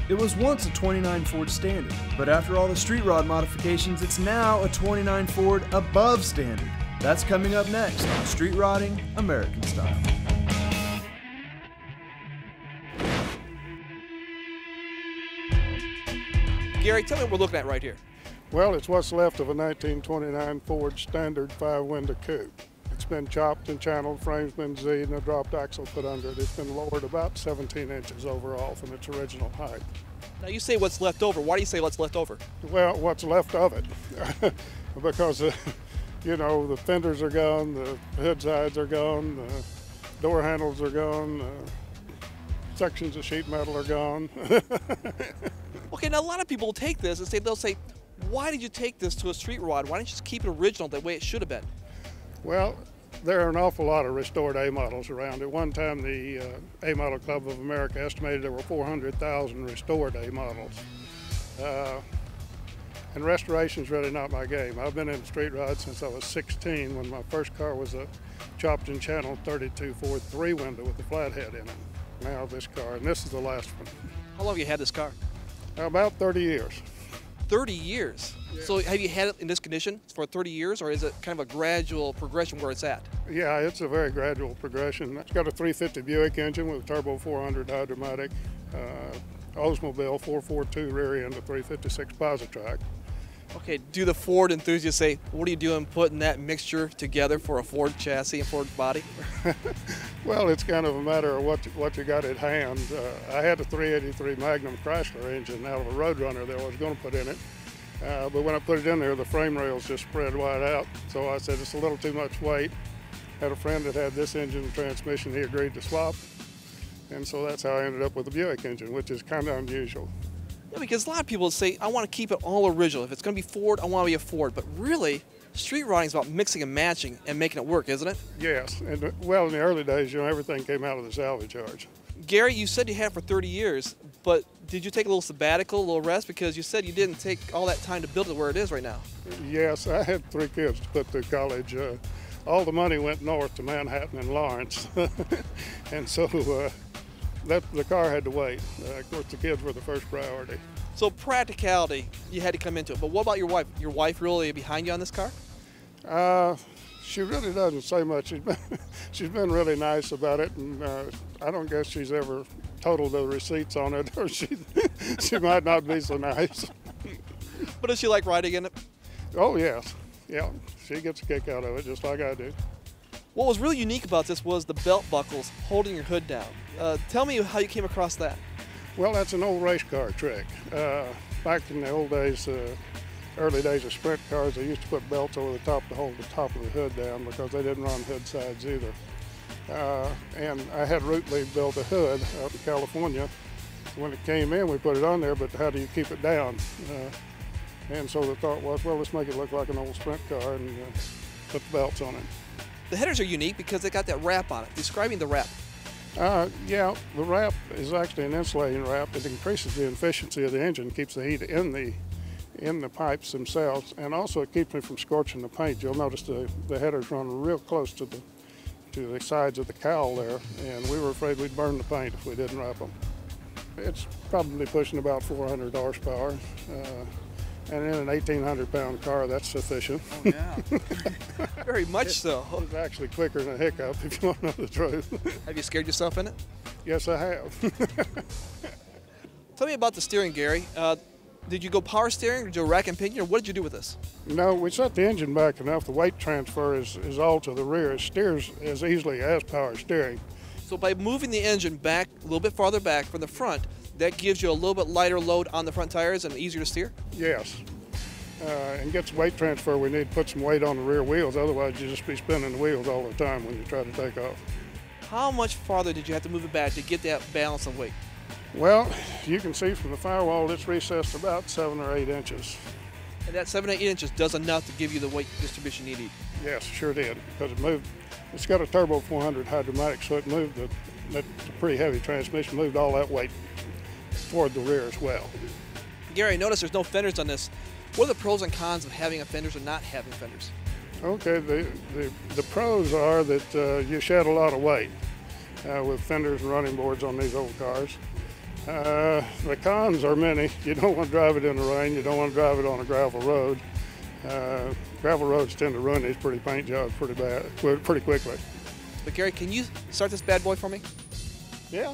It was once a 29 Ford Standard, but after all the street rod modifications, it's now a 29 Ford above standard. That's coming up next on Street Rodding American Style. Gary, tell me what we're looking at right here. Well, it's what's left of a 1929 Ford Standard 5-window coupe. It's been chopped and channeled, frames been Z'd, and a dropped axle put under it. It's been lowered about 17 inches overall from its original height. Now you say what's left over. Why do you say what's left over? Well, what's left of it. Because, you know, the fenders are gone, the hood sides are gone, the door handles are gone, sections of sheet metal are gone. Okay, now a lot of people will take this and they'll say, why did you take this to a street rod? Why didn't you just keep it original the way it should have been? Well, there are an awful lot of restored A models around. At one time, the A Model Club of America estimated there were 400,000 restored A models. And restoration's really not my game. I've been in street rods since I was 16 when my first car was a chopped and channeled 32 Ford 3-window with a flathead in it. Now this car, and this is the last one. How long have you had this car? About 30 years. 30 years? Yeah. So have you had it in this condition for 30 years, or is it kind of a gradual progression where it's at? Yeah, it's a very gradual progression. It's got a 350 Buick engine with a turbo 400 hydromatic, Oldsmobile 442 rear end, a 356 Positrack. Okay, do the Ford enthusiasts say, what are you doing putting that mixture together for a Ford chassis and Ford body? Well, it's kind of a matter of what you got at hand. I had a 383 Magnum Chrysler engine out of a Roadrunner that I was going to put in it. But when I put it in there, the frame rails just spread wide out. So I said, it's a little too much weight. Had a friend that had this engine and transmission he agreed to swap. And so that's how I ended up with the Buick engine, which is kind of unusual. Yeah, because a lot of people say, I want to keep it all original. If it's going to be Ford, I want to be a Ford. But really, street rodding is about mixing and matching and making it work, isn't it? Yes. And well, in the early days, you know, everything came out of the salvage yard. Gary, you said you had it for 30 years, but did you take a little sabbatical, a little rest? Because you said you didn't take all that time to build it where it is right now. Yes, I had 3 kids to put through college. All the money went north to Manhattan and Lawrence. And so the car had to wait. Of course, the kids were the first priority. So practicality, you had to come into it. But what about your wife? Your wife really behind you on this car? She really doesn't say much. She's been really nice about it, and I don't guess she's ever totaled the receipts on it, or she might not be so nice. But does she like riding in it? Oh, yes. Yeah, she gets a kick out of it, just like I do. What was really unique about this was the belt buckles holding your hood down. Tell me how you came across that. Well, that's an old race car trick. Back in the old days, early days of sprint cars, they used to put belts over the top to hold the top of the hood down because they didn't run hood sides either. And I had Root Lead build a hood out in California. When it came in, we put it on there, but how do you keep it down? And so the thought was, well, let's make it look like an old sprint car and put the belts on it. The headers are unique because they got that wrap on it. Describing the wrap. Yeah, the wrap is actually an insulating wrap. It increases the efficiency of the engine, keeps the heat in the pipes themselves, and also it keeps me from scorching the paint. You'll notice the headers run real close to the sides of the cowl there, and we were afraid we'd burn the paint if we didn't wrap them. It's probably pushing about 400 horsepower, and in an 1,800-pound car, that's sufficient. Oh, yeah. Very much so. It's actually quicker than a hiccup, if you want to know the truth. Have you scared yourself in it? Yes, I have. Tell me about the steering, Gary. Did you go power steering, or did you go rack and pinion, or what did you do with this? No, we set the engine back enough. The weight transfer is all to the rear. It steers as easily as power steering. So by moving the engine back, a little bit farther back from the front, that gives you a little bit lighter load on the front tires and easier to steer? Yes. And gets weight transfer, we need to put some weight on the rear wheels. Otherwise, you just be spinning the wheels all the time when you try to take off. How much farther did you have to move it back to get that balance of weight? Well, you can see from the firewall it's recessed about 7 or 8 inches. And that 7 or 8 inches does enough to give you the weight distribution you need? Yes, sure did, because it moved. It's got a turbo 400 hydromatic, so it moved that pretty heavy transmission, moved all that weight toward the rear as well. Gary, notice there's no fenders on this. What are the pros and cons of having a fenders or not having fenders? Okay, the pros are that you shed a lot of weight with fenders and running boards on these old cars. The cons are many. You don't want to drive it in the rain. You don't want to drive it on a gravel road. Gravel roads tend to ruin these pretty paint jobs pretty quickly. But Gary, can you start this bad boy for me? Yeah.